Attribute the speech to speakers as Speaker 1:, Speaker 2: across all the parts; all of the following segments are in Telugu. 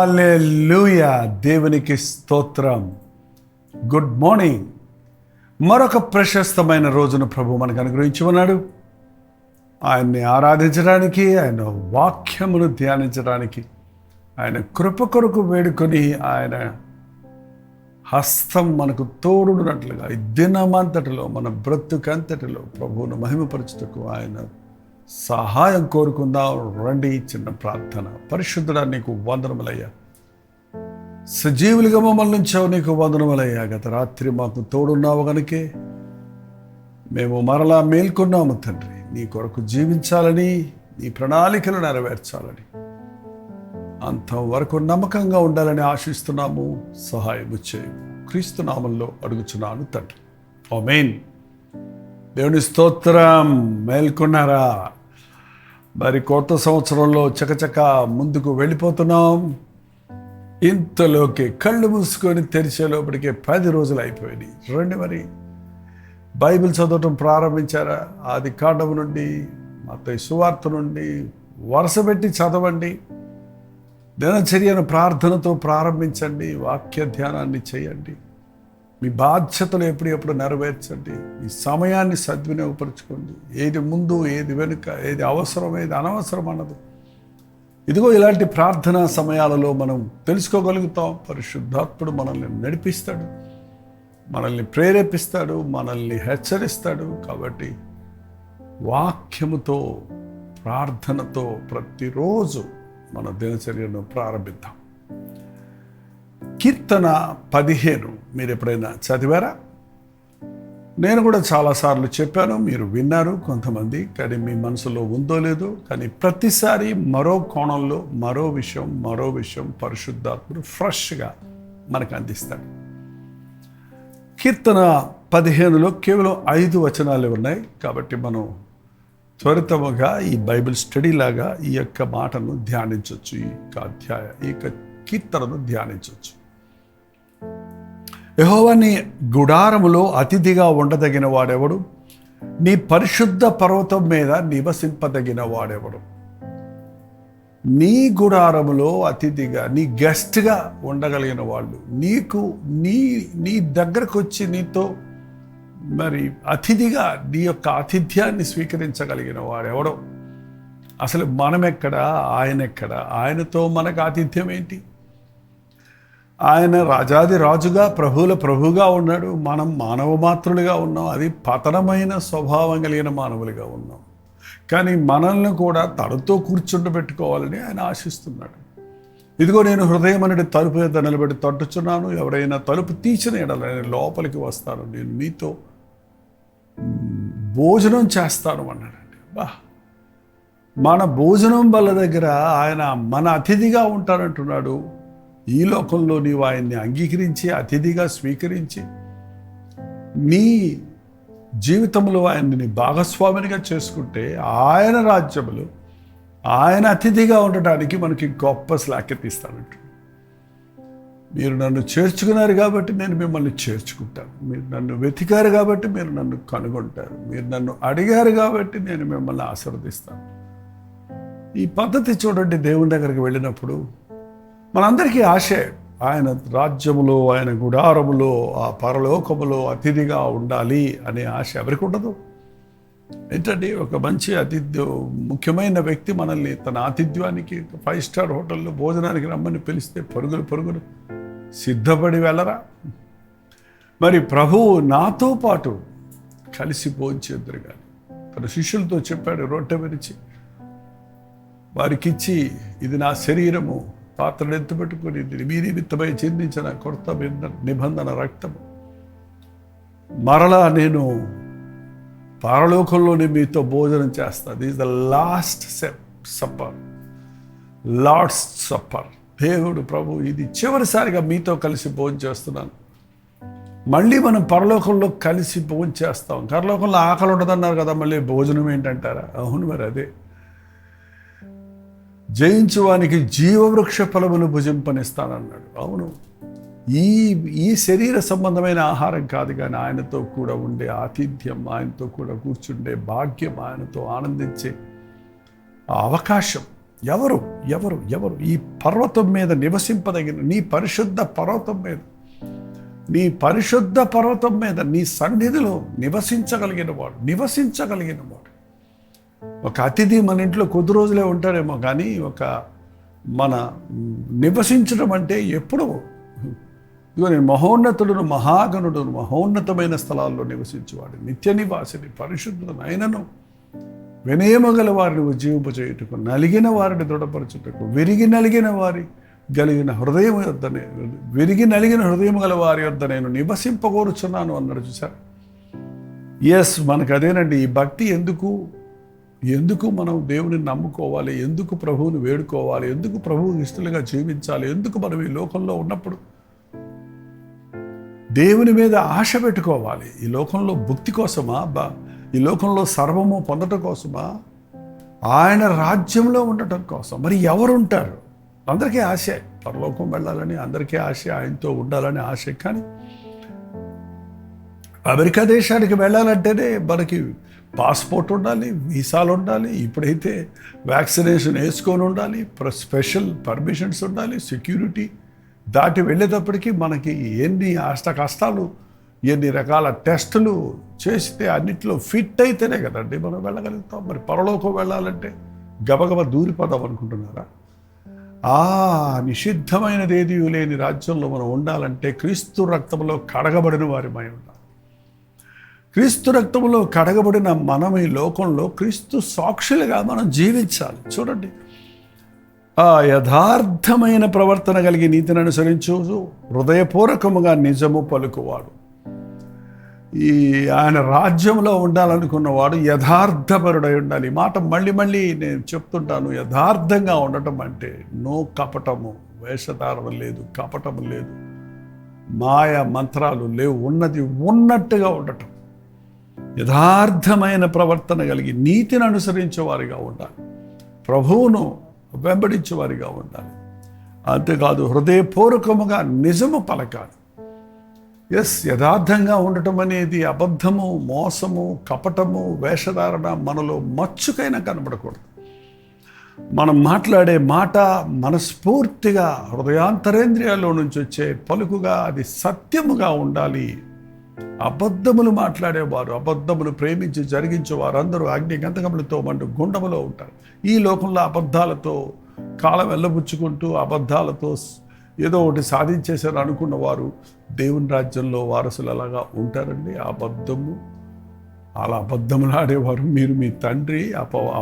Speaker 1: హల్లెలూయా, దేవునికి స్తోత్రం. Good morning. మరొక ప్రశస్తమైన రోజును ప్రభు మనకు అనుగ్రహించి ఉన్నాడు. ఆయన్ని ఆరాధించడానికి, ఆయన వాక్యమును ధ్యానించడానికి, ఆయన కృప కొరకు వేడుకొని, ఆయన హస్తం మనకు తోడున్నట్లుగా ఈ దినమంతటిలో, మన బ్రతుకంతటిలో ప్రభువును మహిమపరచుటకు ఆయన సహాయం కోరుకుందాం. రండి, చిన్న ప్రార్థన. పరిశుద్ధుడా, నీకు వందనములయ్యా. సజీవులుగా మమ్మల్ని ఉంచావు, నీకు వందనములయ్యా. గత రాత్రి మాకు తోడున్నావు కనుకే మేము మరలా మేల్కొన్నాము తండ్రి. నీ కొరకు జీవించాలని, నీ ప్రణాళికలు నెరవేర్చాలని, అంతం వరకు నమ్మకంగా ఉండాలని ఆశిస్తున్నాము. సహాయము చేయము. క్రీస్తు నామములో అడుగుచున్నాను తండ్రి, ఆమేన్. దేవుని స్తోత్రం. మేల్కొన్నారా? మరి కొత్త సంవత్సరంలో చకచక ముందుకు వెళ్ళిపోతున్నాం. ఇంతలోకి కళ్ళు మూసుకొని తెరిచే లోపలికే 10 రోజులు అయిపోయినాయి. రండి, మరి బైబిల్ చదవటం ప్రారంభించారా? ఆది కాండము నుండి, మత్తయి సువార్త నుండి వరుసపెట్టి చదవండి. దినచర్యను ప్రార్థనతో ప్రారంభించండి. వాక్య ధ్యానాన్ని చేయండి. మీ బాధ్యతలు ఎప్పుడెప్పుడు నెరవేర్చండి. ఈ సమయాన్ని సద్వినియోగపరచుకోండి. ఏది ముందు, ఏది వెనుక, ఏది అవసరం, ఏది అనవసరం అన్నది ఇదిగో ఇలాంటి ప్రార్థనా సమయాలలో మనం తెలుసుకోగలుగుతాం. పరిశుద్ధాత్ముడు మనల్ని నడిపిస్తాడు, మనల్ని ప్రేరేపిస్తాడు, మనల్ని హెచ్చరిస్తాడు. కాబట్టి వాక్యముతో, ప్రార్థనతో ప్రతిరోజు మన దినచర్యను ప్రారంభిద్దాం. కీర్తన 15 మీరు ఎప్పుడైనా చదివారా? నేను కూడా చాలాసార్లు చెప్పాను, మీరు విన్నారు కొంతమంది. కానీ మీ మనసులో ఉందో లేదో, కానీ ప్రతిసారి మరో కోణంలో, మరో విషయం పరిశుద్ధాత్ముడు ఫ్రెష్గా మనకు అందిస్తాడు. కీర్తన 15లో కేవలం 5 వచనాలు ఉన్నాయి. కాబట్టి మనం త్వరితముగా ఈ బైబిల్ స్టడీ లాగా ఈ యొక్క మాటను ధ్యానించవచ్చు. ఈ యొక్క కీర్తనను ధ్యానించవచ్చు. యెహోవా, నీ గుడారములో అతిథిగా ఉండదగిన వాడెవడు? నీ పరిశుద్ధ పర్వతం మీద నివసింపదగిన వాడెవడు? నీ గుడారములో అతిథిగా, నీ గెస్ట్గా ఉండగలిగిన వాళ్ళు, నీ దగ్గరకు వచ్చి నీతో మరి అతిథిగా నీ యొక్క ఆతిథ్యాన్ని స్వీకరించగలిగిన వాడెవడో? అసలు మనమెక్కడా, ఆయనెక్కడా? ఆయనతో మనకు ఆతిథ్యం ఏంటి? ఆయన రాజాది రాజుగా, ప్రభువుల ప్రభువుగా ఉన్నాడు. మనం మానవ మాత్రులుగా ఉన్నాం. అది పతనమైన స్వభావం కలిగిన మానవులుగా ఉన్నాం. కానీ మనల్ని కూడా తనతో కూర్చుండబెట్టుకోవాలని ఆయన ఆశిస్తున్నాడు. ఇదిగో, నేను హృదయం అనేది తలుపు మీద నిలబడి తట్టుచున్నాను. ఎవరైనా తలుపు తీసిన ఎడల నేను లోపలికి వస్తాను, నేను మీతో భోజనం చేస్తాను అన్నాడండి. మన భోజనం వల్ల దగ్గర ఆయన మన అతిథిగా ఉంటానంటున్నాడు. ఈ లోకంలో నీవు ఆయన్ని అంగీకరించి, అతిథిగా స్వీకరించి, నీ జీవితంలో ఆయన్ని నీ భాగస్వామినిగా చేసుకుంటే, ఆయన రాజ్యములో ఆయన అతిథిగా ఉండటానికి మనకి గొప్ప స్లాఖ్యత ఇస్తానంట. మీరు నన్ను చేర్చుకున్నారు కాబట్టి నేను మిమ్మల్ని చేర్చుకుంటాను. మీరు నన్ను వెతికారు కాబట్టి మీరు నన్ను కనుగొంటారు. మీరు నన్ను అడిగారు కాబట్టి నేను మిమ్మల్ని ఆశీర్వదిస్తాను. ఈ పద్ధతి చూడండి. దేవుని దగ్గరికి వెళ్ళినప్పుడు మనందరికీ ఆశే, ఆయన రాజ్యములో, ఆయన గుడారములో, ఆ పరలోకములో అతిథిగా ఉండాలి అనే ఆశ ఎవరికి ఉండదు? ఏంటండి, ఒక మంచి ముఖ్యమైన వ్యక్తి మనల్ని తన ఆతిథ్యానికి 5 స్టార్ హోటల్లో భోజనానికి రమ్మని పిలిస్తే పరుగులు సిద్ధపడి వెళ్ళరా? మరి ప్రభువు నాతో పాటు కలిసి భోంచేద్దరు కానీ తన శిష్యులతో చెప్పాడు, రొట్టె విరిచి వారికిచ్చి, ఇది నా శరీరము, పాత్రను ఎత్తుపెట్టుకుని మీ నిమిత్తమై చెందించిన కొత్త నిబంధన రక్తము. మరలా నేను పరలోకంలోనే మీతో భోజనం చేస్తాను. This the last supper, lord's supper. దేవుడు ప్రభు, ఇది చివరిసారిగా మీతో కలిసి భోజనం చేస్తున్నాను. మళ్ళీ మనం పరలోకంలో కలిసి భోజనం చేస్తాం. పరలోకంలో ఆకలి ఉండదన్నారు కదా, మళ్ళీ భోజనం ఏంటంటారా? అవును, మరి అదే. జయించువానికి జీవవృక్ష ఫలమును భుజింపనిస్తానన్నాడు. అవును, ఈ శరీర సంబంధమైన ఆహారం కాదు, కానీ ఆయనతో కూడా ఉండే ఆతిథ్యం, ఆయనతో కూడా కూర్చుండే భాగ్యం, ఆయనతో ఆనందించే అవకాశం, ఎవరు ఎవరు ఎవరు ఈ పర్వతం మీద నివసింపదగిన నీ పరిశుద్ధ పర్వతం మీద, నీ పరిశుద్ధ పర్వతం మీద నీ సన్నిధిలో నివసించగలిగిన వాడు. ఒక అతిథి మన ఇంట్లో కొద్ది రోజులే ఉంటారేమో, కానీ మన నివసించడం అంటే ఎప్పుడు, ఇదిగో నేను మహోన్నతుడును, మహాగణుడును, మహోన్నతమైన స్థలాల్లో నివసించేవాడు, నిత్య నివాసిని, పరిశుద్ధులను, అయినను వినయమగల వారిని ఉజ్జీవింపచేయుటకు, నలిగిన వారిని దృఢపరచుటకు, విరిగి నలిగిన హృదయం గల వారి యొద్ద నేను నివసింపగోరుచున్నాను అన్నాడు. చూసారు? ఎస్, మనకు అదేనండి ఈ భక్తి. ఎందుకు మనం దేవుని నమ్ముకోవాలి, ఎందుకు ప్రభువుని వేడుకోవాలి, ఎందుకు ప్రభువు ఇష్టలుగా జీవించాలి, ఎందుకు మనం ఈ లోకంలో ఉన్నప్పుడు దేవుని మీద ఆశ పెట్టుకోవాలి? ఈ లోకంలో భుక్తి కోసమా? ఈ లోకంలో సర్వము పొందటం కోసమా? ఆయన రాజ్యంలో ఉండటం కోసం. మరి ఎవరుంటారు? అందరికీ ఆశే, పరలోకం వెళ్ళాలని అందరికీ ఆశ, ఆయనతో ఉండాలని ఆశ. కానీ అమెరికా దేశానికి వెళ్ళాలంటేనే మనకి పాస్పోర్ట్ ఉండాలి, వీసాలు ఉండాలి, ఇప్పుడైతే వ్యాక్సినేషన్ వేసుకొని ఉండాలి, స్పెషల్ పర్మిషన్స్ ఉండాలి, సెక్యూరిటీ దాటి వెళ్ళేటప్పటికీ మనకి ఎన్ని కష్టాలు, ఎన్ని రకాల టెస్టులు చేస్తే అన్నిట్లో ఫిట్ అయితేనే కదండి మనం వెళ్ళగలుగుతాం. మరి పరలోకం వెళ్ళాలంటే గబగబ దూరిపోదాం అనుకుంటున్నారా? నిషిద్ధమైనది ఏదీ లేని రాజ్యంలో మనం ఉండాలంటే క్రీస్తు రక్తంలో కడగబడిన వారిమై ఉండాలి. క్రీస్తు రక్తంలో కడగబడిన మనం ఈ లోకంలో క్రీస్తు సాక్షులుగా మనం జీవించాలి. చూడండి, యథార్థమైన ప్రవర్తన కలిగి నీతిని అనుసరించు, హృదయపూర్వకముగా నిజము పలుకువాడు. ఆయన రాజ్యంలో ఉండాలనుకున్నవాడు యథార్థపరుడై ఉండాలి. ఈ మాట మళ్ళీ నేను చెప్తుంటాను. యథార్థంగా ఉండటం అంటే నో కపటము, వేషధారణ లేదు, కపటము లేదు, మాయ మంత్రాలు లేవు, ఉన్నది ఉన్నట్టుగా ఉండటం. యథార్థమైన ప్రవర్తన కలిగి నీతిని అనుసరించే వారిగా ఉండాలి, ప్రభువును వెంబడించే వారిగా ఉండాలి. అంతేకాదు హృదయపూర్వకముగా నిజము పలకాలి. ఎస్, యథార్థంగా ఉండటం అనేది అబద్ధము, మోసము, కపటము, వేషధారణ మనలో మచ్చుకైనా కనబడకూడదు. మనం మాట్లాడే మాట మనస్ఫూర్తిగా హృదయాంతరేంద్రియాల్లో నుంచి వచ్చే పలుకుగా అది సత్యముగా ఉండాలి. అబద్ధములు మాట్లాడేవారు, అబద్ధములు ప్రేమించి జరిగించేవారు అందరూ అగ్ని గంధకములతో మండు గుండములో ఉంటారు. ఈ లోకంలో అబద్ధాలతో కాలం వెళ్ళబుచ్చుకుంటూ అబద్ధాలతో ఏదో ఒకటి సాధించేశారు అనుకున్న వారు దేవుని రాజ్యంలో వారసులు అలాగా ఉంటారండి. అలా అబద్ధములు ఆడేవారు మీరు, మీ తండ్రి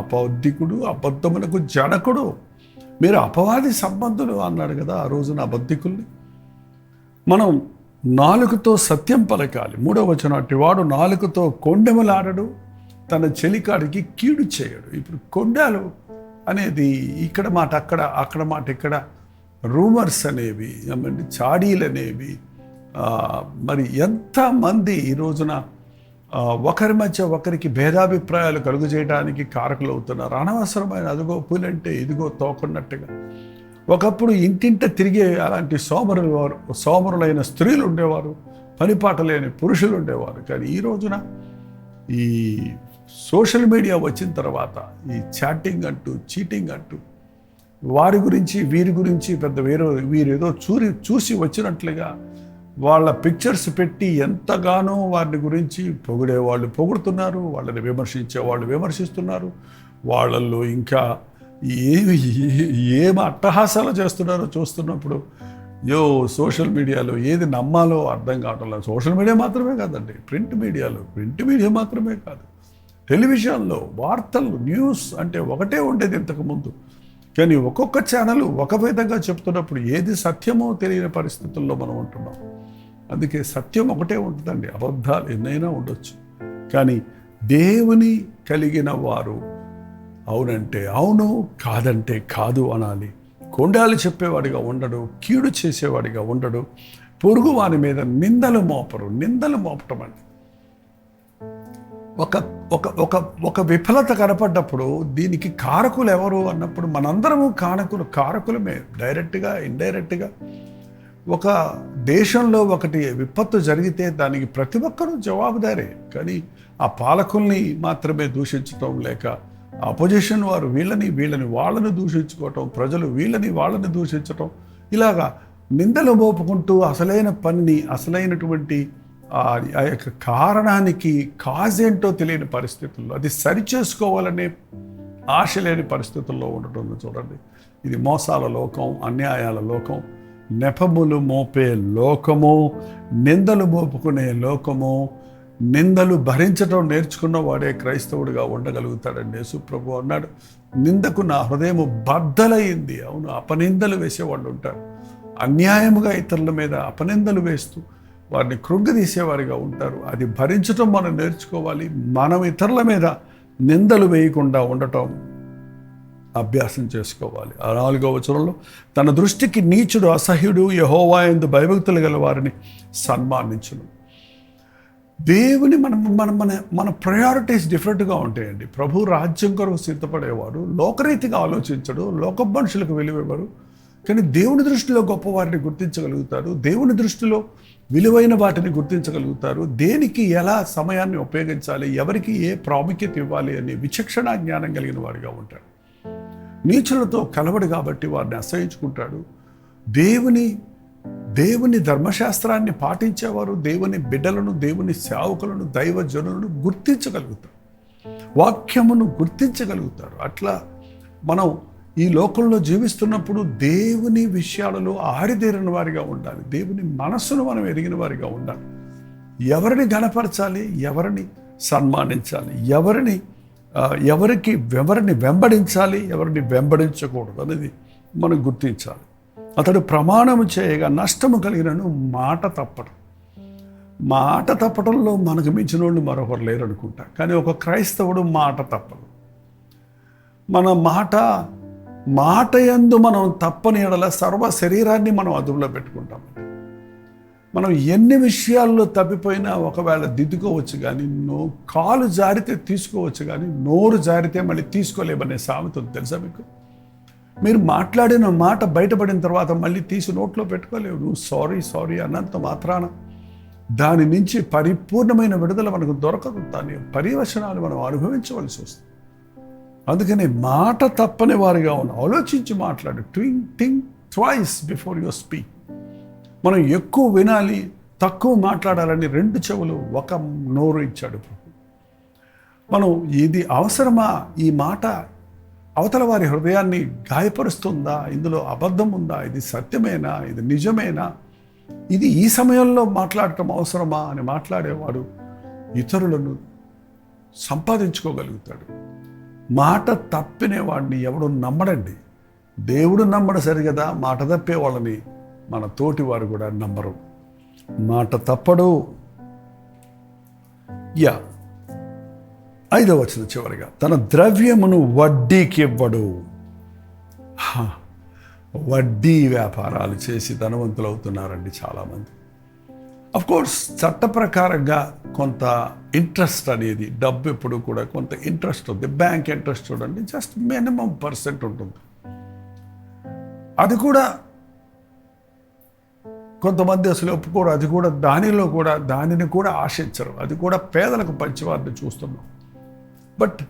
Speaker 1: అబద్ధికుడు, అబద్ధములకు జనకుడు, మీరు అపవాది సంబంధులు అన్నాడు కదా ఆ రోజున అబద్ధికుల్ని. మనం నాలుకతో సత్యం పలకాలి. 3వ వచనం, అట్టివాడు నాలుకతో కొండెములాడడు, తన చెలికాడికి కీడు చేయడు. ఇప్పుడు కొండాలు అనేది ఇక్కడ మాట అక్కడ మాట ఇక్కడ, రూమర్స్ అనేవి, చాడీలు అనేవి, మరి ఎంతమంది ఈ రోజున ఒకరి మధ్య ఒకరికి భేదాభిప్రాయాలు కలుగు చేయడానికి కారకులు అవుతున్నారు. అనవసరమైన అదిగో పులంటే ఇదిగో తోకున్నట్టుగా. ఒకప్పుడు ఇంటింట తిరిగే అలాంటి సోమరులైన స్త్రీలు ఉండేవారు, పనిపాట లేని పురుషులు ఉండేవారు. కానీ ఈ రోజున ఈ సోషల్ మీడియా వచ్చిన తర్వాత ఈ చాటింగ్ అంటూ, చీటింగ్ అంటూ, వారి గురించి వీరి గురించి వీరేదో చూసి వచ్చినట్లుగా వాళ్ళ పిక్చర్స్ పెట్టి ఎంతగానో వారిని గురించి పొగిడేవాళ్ళు పొగుడుతున్నారు, వాళ్ళని విమర్శించేవాళ్ళు విమర్శిస్తున్నారు. వాళ్ళల్లో ఇంకా ఏమి అట్టహాసాలు చేస్తున్నారో చూస్తున్నప్పుడు సోషల్ మీడియాలో ఏది నమ్మాలో అర్థం కావటం లేదు. సోషల్ మీడియా మాత్రమే కాదండి, ప్రింట్ మీడియా మాత్రమే కాదు, టెలివిజన్లో వార్తలు, న్యూస్ అంటే ఒకటే ఉండేది ఇంతకుముందు. కానీ ఒక్కొక్క ఛానల్ ఒక విధంగా చెప్తున్నప్పుడు ఏది సత్యమో తెలియని పరిస్థితుల్లో మనం ఉంటున్నాం. అందుకే సత్యం ఒకటే ఉంటుందండి, అబద్ధాలు ఎన్నైనా ఉండొచ్చు. కానీ దేవుని కలిగిన వారు అవునంటే అవును, కాదంటే కాదు అనాలి. కొండాలు చెప్పేవాడిగా ఉండడు, కీడు చేసేవాడిగా ఉండడు, పొరుగు వారి మీద నిందలు మోపటం అండి. ఒక విఫలత కనపడ్డప్పుడు దీనికి కారకులు ఎవరు అన్నప్పుడు మనందరము కారకులమే, డైరెక్ట్గా ఇండైరెక్ట్గా. ఒక దేశంలో ఒకటి విపత్తు జరిగితే దానికి ప్రతి ఒక్కరూ జవాబుదారే. కానీ ఆ పాలకుల్ని మాత్రమే దూషించటం, లేక అపోజిషన్ వారు వీళ్ళని వాళ్ళని దూషించుకోవటం, ప్రజలు వాళ్ళని దూషించటం, ఇలాగా నిందలు మోపుకుంటూ అసలైనటువంటి ఆ యొక్క కారణానికి కాజ్ ఏంటో తెలియని పరిస్థితుల్లో, అది సరిచేసుకోవాలనే ఆశ లేని పరిస్థితుల్లో ఉండటం చూడండి. ఇది మోసాల లోకం, అన్యాయాల లోకం, నెపములు మోపే లోకము, నిందలు మోపుకునే లోకము. నిందలు భరించడం నేర్చుకున్న వాడే క్రైస్తవుడిగా ఉండగలుగుతాడండి. యేసుప్రభు అన్నాడు, నిందకు నా హృదయము బద్దలైంది. అవును, అపనిందలు వేసేవాళ్ళు ఉంటారు. అన్యాయముగా ఇతరుల మీద అపనిందలు వేస్తూ వారిని కృంగదీసేవారిగా ఉంటారు. అది భరించటం మనం నేర్చుకోవాలి. మనం ఇతరుల మీద నిందలు వేయకుండా ఉండటం అభ్యాసం చేసుకోవాలి. 4వ వచనంలో, తన దృష్టికి నీచుడు అసహ్యుడు, యెహోవా యందు భయభక్తులు గల వారిని సన్మానించును. దేవుని మన ప్రయారిటీస్ డిఫరెంట్గా ఉంటాయండి. ప్రభు రాజ్యం కొరకు సిద్ధపడేవాడు లోకరీతిగా ఆలోచించడు, లోక మనుషులకు విలువెవరు. కానీ దేవుని దృష్టిలో గొప్పవారిని గుర్తించగలుగుతారు, దేవుని దృష్టిలో విలువైన వాటిని గుర్తించగలుగుతారు. దేనికి ఎలా సమయాన్ని ఉపయోగించాలి, ఎవరికి ఏ ప్రాముఖ్యత ఇవ్వాలి అనే విచక్షణ జ్ఞానం కలిగిన వాడిగా ఉంటాడు. నీచులతో కలవడు కాబట్టి వారిని అసహించుకుంటాడు. దేవుని ధర్మశాస్త్రాన్ని పాటించేవారు దేవుని బిడ్డలను, దేవుని సేవకులను, దైవజనులను గుర్తించగలుగుతారు, వాక్యమును గుర్తించగలుగుతారు. అట్లా మనం ఈ లోకంలో జీవిస్తున్నప్పుడు దేవుని విషయాలలో ఆరితేరిన వారిగా ఉండాలి. దేవుని మనస్సును మనం ఎరిగిన వారిగా ఉండాలి. ఎవరిని ఘనపరచాలి, ఎవరిని సన్మానించాలి, ఎవరిని వెంబడించాలి, ఎవరిని వెంబడించకూడదు అనేది మనం గుర్తించాలి. అతడు ప్రమాణము చేయగా నష్టము కలిగినను మాట తప్పటంలో మనకు మించిన వాళ్ళు మరొకరు లేరు అనుకుంటా. కానీ ఒక క్రైస్తవుడు మాట తప్పదు. మన మాట యందు మనం తప్పని ఎడల సర్వ శరీరాన్ని మనం అదుపులో పెట్టుకుంటాం. మనం ఎన్ని విషయాల్లో తప్పిపోయినా ఒకవేళ దిద్దుకోవచ్చు, కానీ కాలు జారితే తీసుకోవచ్చు, కానీ నోరు జారితే మళ్ళీ తీసుకోలేమనే సామెత తెలుసా మీకు? మీరు మాట్లాడిన మాట బయటపడిన తర్వాత మళ్ళీ తీసి నోట్లో పెట్టుకోలేవు. నువ్వు సారీ అన్నంత మాత్రాన దాని నుంచి పరిపూర్ణమైన విడుదల మనకు దొరకదు. దాని పర్యవసనాలు మనం అనుభవించవలసి వస్తుంది. అందుకని మాట తప్పని వారిగా ఆలోచించి మాట్లాడు. Think twice before your speak. మనం ఎక్కువ వినాలి, తక్కువ మాట్లాడాలని 2 చెవులు 1 నోరు ఇచ్చాడు ప్రభు. మనం ఇది అవసరమా, ఈ మాట అవతల వారి హృదయాన్ని గాయపరుస్తుందా, ఇందులో అబద్ధం ఉందా, ఇది సత్యమేనా, ఇది నిజమేనా, ఇది ఈ సమయంలో మాట్లాడటం అవసరమా అని మాట్లాడేవాడు ఇతరులను సంపాదించుకోగలుగుతాడు. మాట తప్పినేవాడిని ఎవడు నమ్మడండి. దేవుడు నమ్మడు సరిగదా, మాట తప్పే వాళ్ళని మన తోటి వారు కూడా నమ్మరు. మాట తప్పడు. 5వ వచనం చివరిగా, తన ద్రవ్యమును వడ్డీకి ఇవ్వడు. వడ్డీ వ్యాపారాలు చేసి ధనవంతులు అవుతున్నారండి చాలామంది. అఫ్కోర్స్ చట్ట ప్రకారంగా కొంత ఇంట్రెస్ట్ అనేది, డబ్బు ఎప్పుడు కూడా కొంత ఇంట్రెస్ట్ ఉంది. బ్యాంక్ ఇంట్రెస్ట్ చూడండి, జస్ట్ మినిమం % ఉంటుంది. అది కూడా కొంతమంది అసలు ఒప్పుకోరు. అది కూడా దానిని కూడా ఆశించరు. అది కూడా పేదలకు పంచేవారిని చూస్తున్నాం. బట్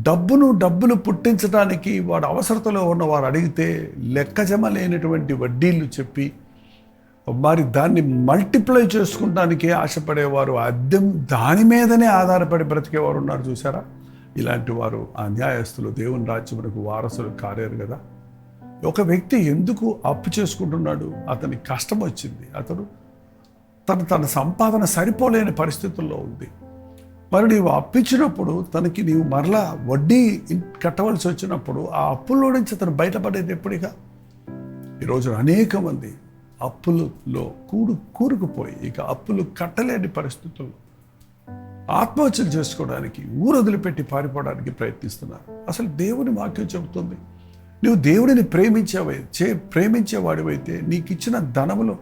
Speaker 1: డబ్బులు పుట్టించడానికి వాడు అవసరతలో ఉన్నవారు అడిగితే లెక్కజమ లేనటువంటి వడ్డీలు చెప్పి మరి దాన్ని మల్టిప్లై చేసుకుంటానికే ఆశపడేవారు, దాని మీదనే ఆధారపడి బ్రతికేవారు ఉన్నారు చూసారా. ఇలాంటి వారు ఆ న్యాయస్తులు దేవుని రాజ్యమునకు వారసులు కాలేరు కదా. ఒక వ్యక్తి ఎందుకు అప్పు చేసుకుంటున్నాడు? అతనికి కష్టం వచ్చింది, అతడు తన సంపాదన సరిపోలేని పరిస్థితుల్లో ఉంది. మరి నీవు అప్పిచ్చినప్పుడు తనకి నీవు మరలా వడ్డీ కట్టవలసి వచ్చినప్పుడు ఆ అప్పుల్లో నుంచి అతను బయటపడేది ఎప్పటిగా? ఈరోజు అనేక మంది అప్పులలో కూరుకుపోయి ఇక అప్పులు కట్టలేని పరిస్థితుల్లో ఆత్మహత్యలు చేసుకోవడానికి, ఊరు వదిలిపెట్టి పారిపోవడానికి ప్రయత్నిస్తున్నారు. అసలు దేవుని వాక్యం చెబుతుంది, నువ్వు దేవుడిని ప్రేమించేవాడివైతే నీకు ఇచ్చిన ధనములో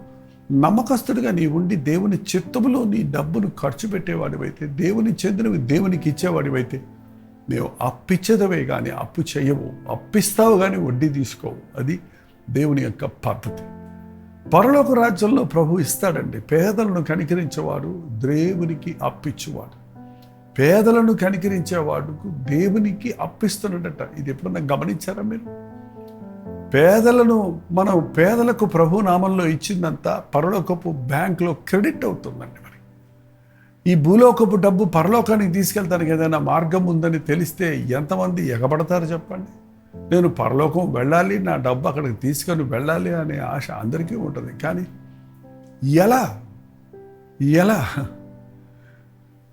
Speaker 1: నమ్మకస్తుడిగా నీ ఉండి దేవుని చిత్తములో నీ డబ్బును ఖర్చు పెట్టేవాడివైతే, దేవుని చెందినవి దేవునికి ఇచ్చేవాడివైతే, నీవు అప్పిచ్చేదవే కానీ అప్పు చేయవు. అప్పిస్తావు కానీ వడ్డీ తీసుకోవు. అది దేవుని యొక్క పద్ధతి. పరలోక రాజ్యంలో ప్రభు ఇస్తాడండి. పేదలను కనికరించేవాడు, దేవునికి అప్పిచ్చేవాడు. పేదలను కనికరించేవాడుకు దేవునికి అప్పిస్తున్నాడట. ఇది ఎప్పుడన్నా గమనించారా మీరు? మనం పేదలకు ప్రభు నామంలో ఇచ్చిందంతా పరలోకపు బ్యాంకులో క్రెడిట్ అవుతుందండి. మరి ఈ భూలోకపు డబ్బు పరలోకానికి తీసుకెళ్తానికి ఏదైనా మార్గం ఉందని తెలిస్తే ఎంతమంది ఎగబడతారు చెప్పండి? నేను పరలోకం వెళ్ళాలి, నా డబ్బు అక్కడికి తీసుకొని వెళ్ళాలి అనే ఆశ అందరికీ ఉంటుంది. కానీ ఎలా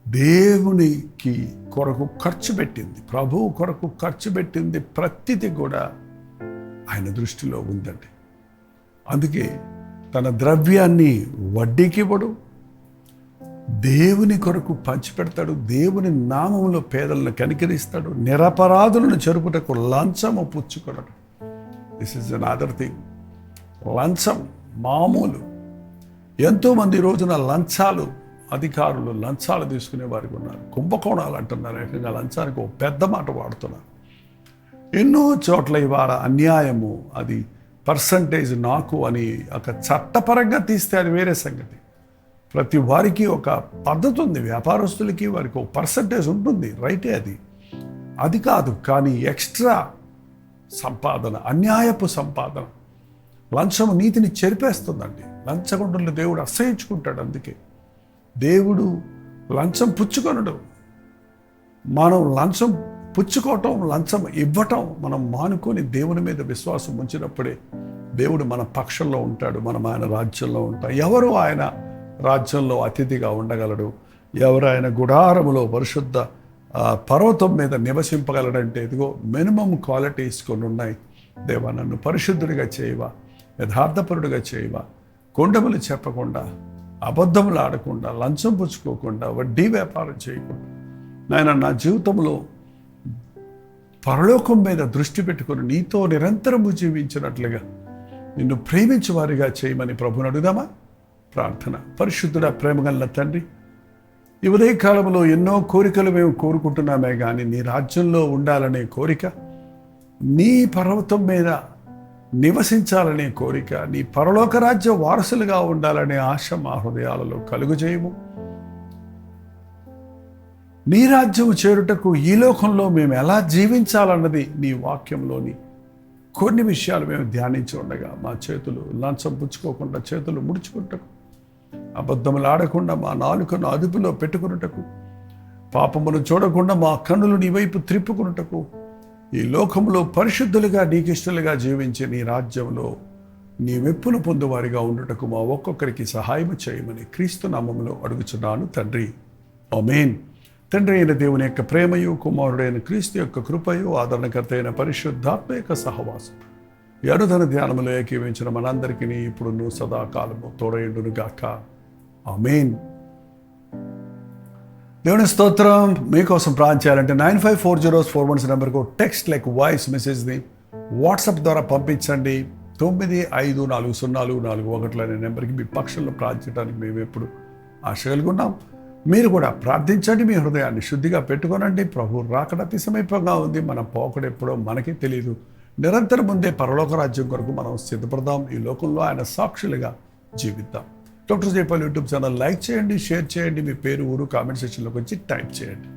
Speaker 1: దేవునికి కొరకు ఖర్చు పెట్టింది, ప్రభువు కొరకు ఖర్చు పెట్టింది ప్రతిదీ కూడా ఆయన దృష్టిలో ఉందండి. అందుకే తన ద్రవ్యాన్ని వడ్డీకి ఇవ్వడు, దేవుని కొరకు పంచిపెడతాడు, దేవుని నామంలో పేదలను కనికరిస్తాడు, నిరపరాధులను చెరుపుటకు లంచము పుచ్చుకొనడు. This is another thing. లంచం మామూలు. ఎంతోమంది రోజున అధికారులు లంచాలు తీసుకునే వారికి ఉన్నారు. కుంభకోణాలు అంటున్నారు, ఏకంగా లంచానికి ఒక పెద్ద మాట వాడుతున్నారు. ఎన్నో చోట్ల ఇవాళ అన్యాయము, అది పర్సంటేజ్ నాకు అని ఒక చట్టపరంగా తీస్తే అది వేరే సంగతి. ప్రతి వారికి ఒక పద్ధతి ఉంది, వ్యాపారస్తులకి వారికి ఒక పర్సంటేజ్ ఉంటుంది, రైటే. అది కాదు. కానీ ఎక్స్ట్రా సంపాదన, అన్యాయపు సంపాదన, లంచము నీతిని చెరిపేస్తుందండి. లంచగొండలు దేవుడు అసహించుకుంటాడు. అందుకే దేవుడు లంచం పుచ్చుకొనడు. మనం లంచం పుచ్చుకోవటం, లంచం ఇవ్వటం మనం మానుకొని దేవుని మీద విశ్వాసం ఉంచినప్పుడే దేవుడు మన పక్షంలో ఉంటాడు, మనం ఆయన రాజ్యంలో ఉంటాం. ఎవరు ఆయన రాజ్యంలో అతిథిగా ఉండగలడు? ఎవరు ఆయన గుడారములో పరిశుద్ధ పర్వతం మీద నివసింపగలడంటే ఇదిగో మినిమం క్వాలిటీస్ కొన్ని ఉన్నాయి. దేవా, నన్ను పరిశుద్ధుడిగా చేయవా, యథార్థపరుడిగా చేయవా, కొండములు చెప్పకుండా, అబద్ధములు ఆడకుండా, లంచం పుచ్చుకోకుండా, వడ్డీ వ్యాపారం చేయకుండా, నాయన నా జీవితంలో పరలోకం మీద దృష్టి పెట్టుకుని నీతో నిరంతరము జీవించినట్లుగా నిన్ను ప్రేమించే వారిగా చేయమని ప్రభుని అడుగుదామా? ప్రార్థన. పరిశుద్ధుడా, ప్రేమగల తండ్రి, ఈ ఉదయ కాలంలో ఎన్నో కోరికలు మేము కోరుకుంటున్నామే కానీ నీ రాజ్యంలో ఉండాలనే కోరిక, నీ పర్వతం మీద నివసించాలనే కోరిక, నీ పరలోక రాజ్య వారసులుగా ఉండాలనే ఆశ మా హృదయాలలో కలుగజేయము. నీ రాజ్యం చేరుటకు ఈ లోకంలో మేము ఎలా జీవించాలన్నది నీ వాక్యంలోని కొన్ని విషయాలు మేము ధ్యానించి ఉండగా మా చేతులు లంచం పుచ్చుకోకుండా చేతులు ముడుచుకుంటకు, అబద్ధములు ఆడకుండా మా నాలుకను అదుపులో పెట్టుకున్నటకు, పాపమును చూడకుండా మా కన్నులు నీ వైపు త్రిప్పుకున్నటకు, ఈ లోకంలో పరిశుద్ధులుగా నీకిష్టలుగా జీవించి నీ రాజ్యంలో నీ మెప్పును పొందువారిగా ఉండుటకు మా ఒక్కొక్కరికి సహాయం చేయమని క్రీస్తు నామములో అడుగుచున్నాను తండ్రి. ఆమేన్. తండ్రి అయిన దేవుని యొక్క ప్రేమయు, కుమారుడైన క్రీస్తు యొక్క కృపయు, ఆదరణకర్త అయిన పరిశుద్ధాత్మ యొక్క సహవాసం ఈ అనుదిన ధ్యానములో ఏకీవించిన మనందరికీ ఇప్పుడు సదాకాలము తోడయుండును గాక. ఆమేన్. దేవుని స్తోత్రం. మీకోసం ప్రార్థన చేయాలంటే 954041 నెంబర్కు టెక్స్ట్ లైక్ వాయిస్ మెసేజ్ని వాట్సాప్ ద్వారా పంపించండి. 954041 అనే నెంబర్కి మీ పక్షంలో ప్రార్థించడానికి మేము ఎప్పుడు ఆశ కలిగి ఉన్నాం. మీరు కూడా ప్రార్థించండి, మీ హృదయాన్ని శుద్ధిగా పెట్టుకోనండి. ప్రభు రాకడ అతి సమీపంగా ఉంది. మన పోకడ ఎప్పుడో మనకి తెలియదు. నిరంతరం ముందే పరలోక రాజ్యం కొరకు మనం సిద్ధపడదాం. ఈ లోకంలో ఆయన సాక్షులుగా జీవిద్దాం. Doctor Jaipal YouTube channel like చేయండి, షేర్ చేయండి, మీ పేరు, ఊరు కామెంట్ సెక్షన్లోకి వచ్చి టైప్ చేయండి.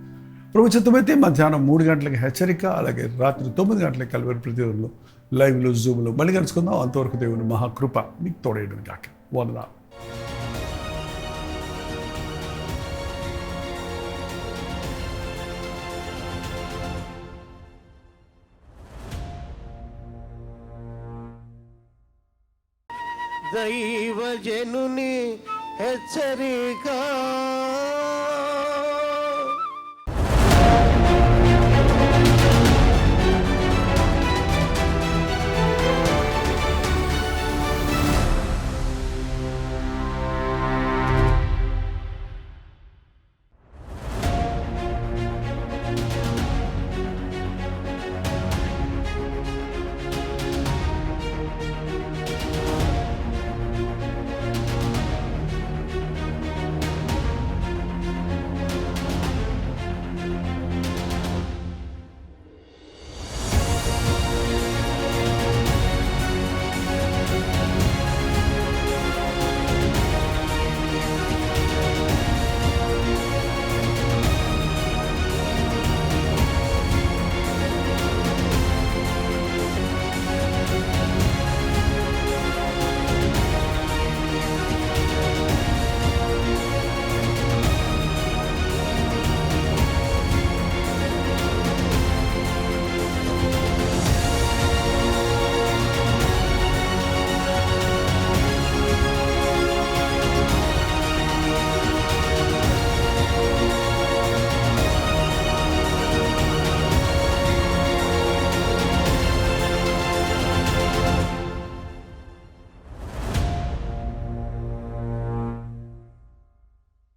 Speaker 1: ప్రభు చిత్తమైతే మధ్యాహ్నం 3 గంటలకి హెచ్చరిక, అలాగే రాత్రి 9 గంటలకి కల్వరి ప్రతిరోజు లైవ్లో జూమ్లో మళ్ళీ కలుసుకుందాం. అంతవరకు దేవుని మహాకృప మీకు తోడేయడం కాక. వందనాలు.
Speaker 2: దైవజనుని హెచ్చరిక